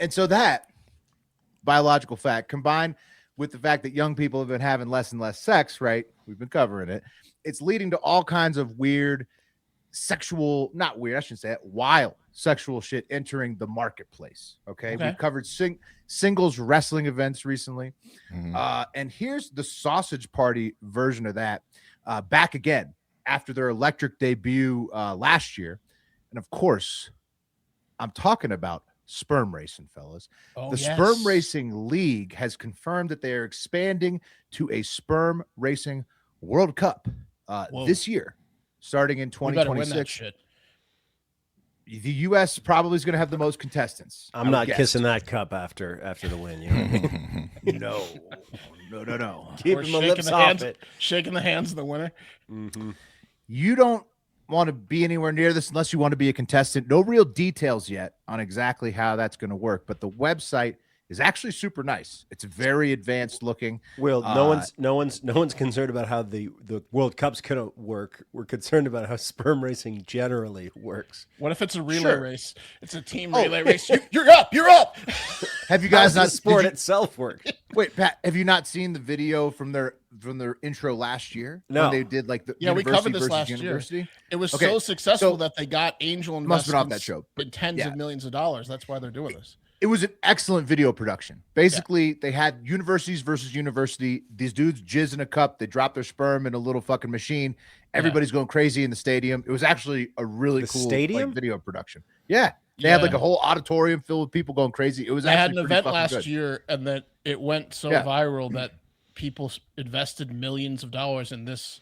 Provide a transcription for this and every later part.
And so that biological fact combined with the fact that young people have been having less and less sex, right? We've been covering it. It's leading to all kinds of weird sexual, not weird, I shouldn't say that, wild sexual shit entering the marketplace. Okay. We've covered singles wrestling events recently. And here's the sausage party version of that back again after their electric debut last year. And of course, I'm talking about sperm racing, fellas. Sperm Racing League has confirmed that they are expanding to a sperm racing World Cup this year, starting in 2026. The U.S. probably is going to have the most contestants. I'm not kissing that cup after the win. You know? No. Keeping my lips off it. Shaking the hands of the winner. You don't want to be anywhere near this unless you want to be a contestant. No real details yet on exactly how that's going to work, but the website is actually super nice. It's very advanced looking. Will, no one's concerned about how the World Cup's gonna work. We're concerned about how sperm racing generally works. What if it's a relay race? It's a team relay race. You're up. You're up. Have you guys not the sport itself work? Wait, Pat, have you not seen the video from their intro last year? No, when they did like the we covered this last university? Year. It was so successful that they got angel investments off that show, in tens of millions of dollars. That's why they're doing this. It was an excellent video production. Basically, they had universities versus university. These dudes jizz in a cup. They drop their sperm in a little fucking machine. Everybody's going crazy in the stadium. It was actually a really cool video production. Yeah. They had like a whole auditorium filled with people going crazy. It was I had an event last year, and then it went so viral that people invested millions of dollars in this.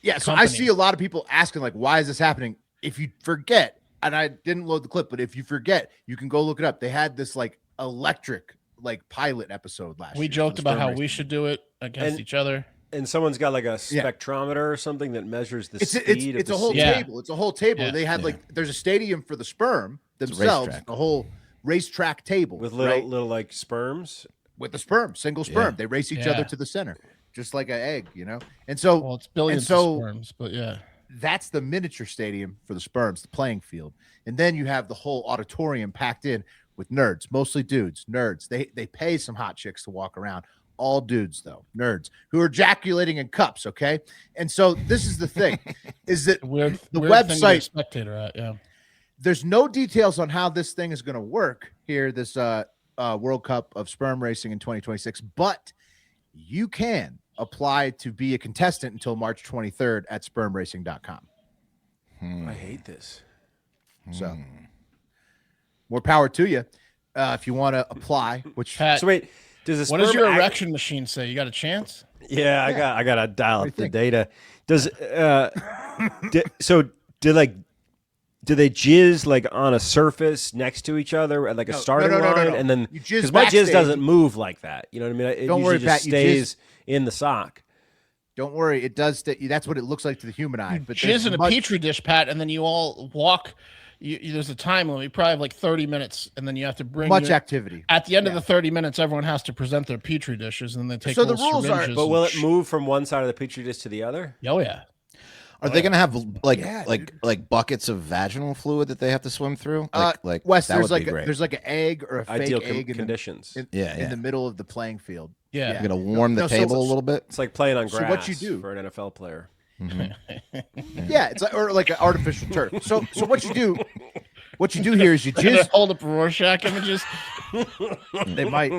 Yeah, so I see a lot of people asking, like, why is this happening? If you forget, and I didn't load the clip, but if you forget, you can go look it up. They had this like electric like pilot episode last year. We joked about how we should do it against each other. And someone's got like a spectrometer or something that measures the speed. It's a whole table. It's a whole table. Yeah. They had like there's a stadium for the sperm themselves, a whole racetrack table with little like sperms. With the sperm, single sperm. They race each other to the center, just like an egg, you know. And so it's billions of sperms, but that's the miniature stadium for the sperms, the playing field. And then you have the whole auditorium packed in with nerds, mostly dudes, nerds. They pay some hot chicks to walk around. All dudes, though, nerds who are ejaculating in cups. Okay. And so this is the thing is that weird website spectator at, there's no details on how this thing is going to work here, this World Cup of sperm racing in 2026, but you can apply to be a contestant until March 23rd at spermracing.com. I hate this. So more power to you if you want to apply. Which Pat, so wait, does what does your erection machine say? You got a chance? Yeah, I got to dial up the data. Does do they jizz like on a surface next to each other at like a starting line? And then because my jizz doesn't move like that. You know what I mean? It Don't worry, just Pat, stays in the sock. Don't worry, it does. That's what it looks like to the human eye. But jizz in a petri dish, Pat, and then you all walk. There's a time limit. You probably have like 30 minutes, and then you have to bring activity. At the end of the 30 minutes, everyone has to present their petri dishes, and then they take. So the rules are. But will it move from one side of the petri dish to the other? Oh yeah. Are they going to have like buckets of vaginal fluid that they have to swim through? Like Wes, there's like an egg or a fake ideal egg conditions. In the middle of the playing field. Yeah, you're going to warm the table a little bit. It's like playing on grass. So what you do for an NFL player? Yeah, it's like an artificial turf. So what you do here is you just hold up Rorschach images. They might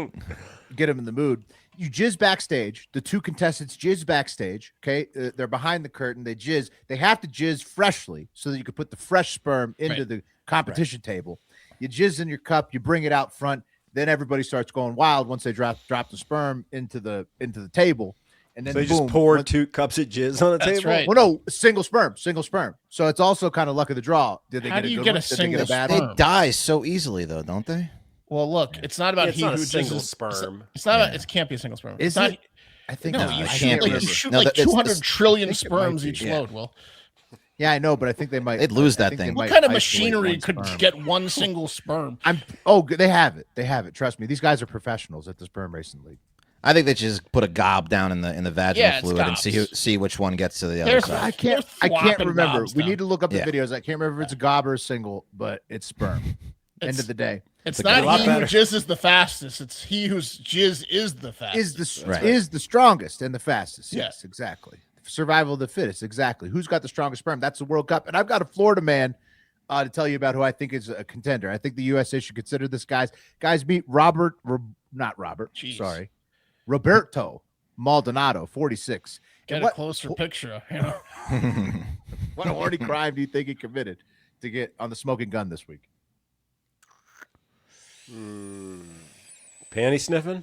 get them in the mood. You jizz backstage. The two contestants jizz backstage. Okay, they're behind the curtain. They jizz. They have to jizz freshly so that you can put the fresh sperm into the competition table. You jizz in your cup. You bring it out front. Then everybody starts going wild once they drop the sperm into the table. And then so you just pour 2 cups of jizz on the table. Right. Well, no, single sperm. So it's also kind of luck of the draw. How do you get a single sperm? They die so easily, though, don't they? Well, look, it's not about it's not a single sperm. It's not about. It can't be a single sperm. Is it? I think no. You shoot like 200 trillion sperms each load. Will. Yeah, I know, but I think they might. They'd lose that thing. What kind of machinery could get one single sperm? They have it. They have it. Trust me. These guys are professionals at the Sperm Racing League. I think they just put a gob down in the vaginal fluid and see which one gets to the other side. I can't remember. We need to look up the videos. I can't remember if it's a gob or a single, but it's sperm. End of the day. It's not he who jizzes the fastest. It's he whose jizz is the fastest. Is the strongest and the fastest. Yes, exactly. Survival of the fittest. Exactly. Who's got the strongest sperm? That's the World Cup. And I've got a Florida man to tell you about who I think is a contender. I think the USA should consider this guys meet Roberto Maldonado, 46. Get a closer picture. You know? What horny crime do you think he committed to get on the smoking gun this week? Panty sniffing?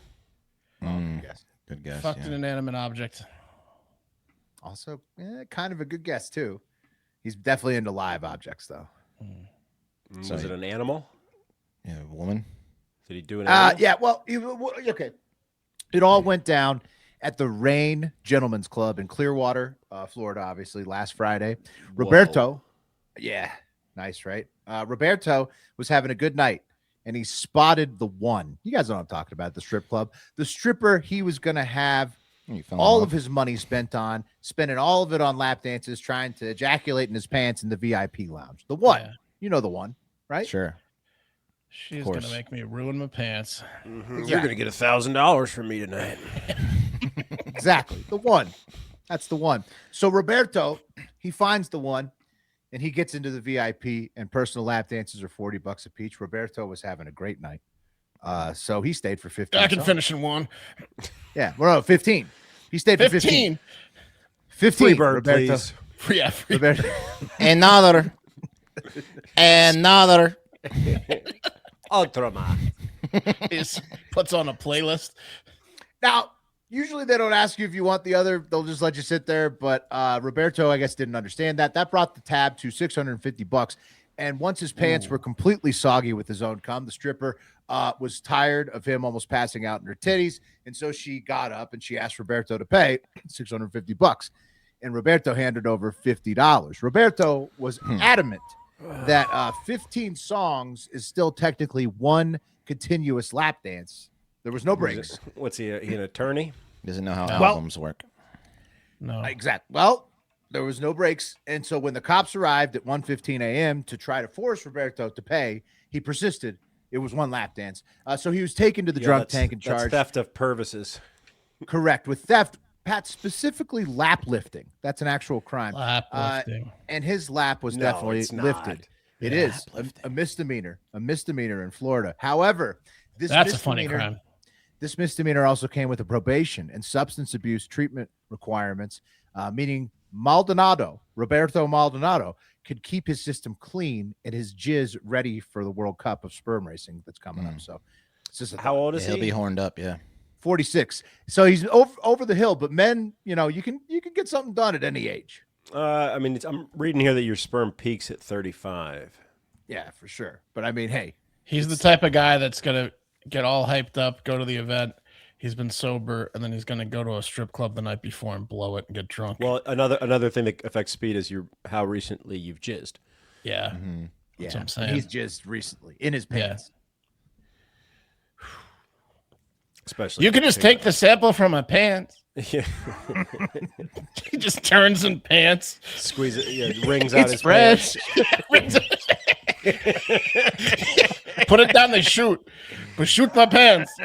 Good guess. Fucked an inanimate object. Also, kind of a good guess, too. He's definitely into live objects, though. So was it an animal? Yeah, a woman. Did he do an animal? Yeah, well, okay. It all went down at the Rain Gentlemen's Club in Clearwater, Florida, obviously, last Friday. Roberto, nice, right? Roberto was having a good night, and he spotted the one. You guys know what I'm talking about, the strip club. The stripper he was going to have all of his money spent on, spending all of it on lap dances, trying to ejaculate in his pants in the VIP lounge. The one. Yeah. You know the one, right? Sure. She's going to make me ruin my pants. Mm-hmm. You're going to get $1,000 from me tonight. Exactly. The one. That's the one. So Roberto, he finds the one, and he gets into the VIP, and personal lap dances are $40 a piece. Roberto was having a great night. So he stayed for 15. I can finish in one. Yeah, well, 15. He stayed for 15. 15. Free bird, Roberto. please. Free. Roberto. Another. Otro más. He puts on a playlist. Now, usually they don't ask you if you want the other. They'll just let you sit there. But Roberto, I guess, didn't understand that. That brought the tab to $650. And once his pants were completely soggy with his own cum, the stripper was tired of him almost passing out in her titties. And so she got up and she asked Roberto to pay $650. And Roberto handed over $50. Roberto was adamant that 15 songs is still technically one continuous lap dance. There was no breaks. What's he an attorney? Doesn't know how albums work. No. Exactly. Well, there was no breaks. And so when the cops arrived at 1:15 a.m. to try to force Roberto to pay, he persisted. It was one lap dance. So he was taken to the drunk tank and charged. That's theft of Purvises. Correct. With theft, Pat, specifically lap lifting. That's an actual crime. Lap lifting. And his lap was definitely lifted. It is a misdemeanor in Florida. However, that's a funny crime. This misdemeanor also came with a probation and substance abuse treatment requirements, meaning Roberto Maldonado, could keep his system clean and his jizz ready for the World Cup of sperm racing that's coming up. So, it's just how old is he? He'll be horned up, 46. So he's over the hill. But men, you can get something done at any age. I mean, I'm reading here that your sperm peaks at 35. Yeah, for sure. But I mean, hey, he's the type of guy that's gonna get all hyped up, go to the event. He's been sober, and then he's going to go to a strip club the night before and blow it and get drunk. Well, another thing that affects speed is how recently you've jizzed. Yeah. Mm-hmm. That's what I'm saying. He's jizzed recently in his pants. Yeah. Especially you can just take the sample from my pants. Yeah. He just turns in pants. Squeeze it, rings out his fresh. Pants. Put it down the chute. But shoot my pants.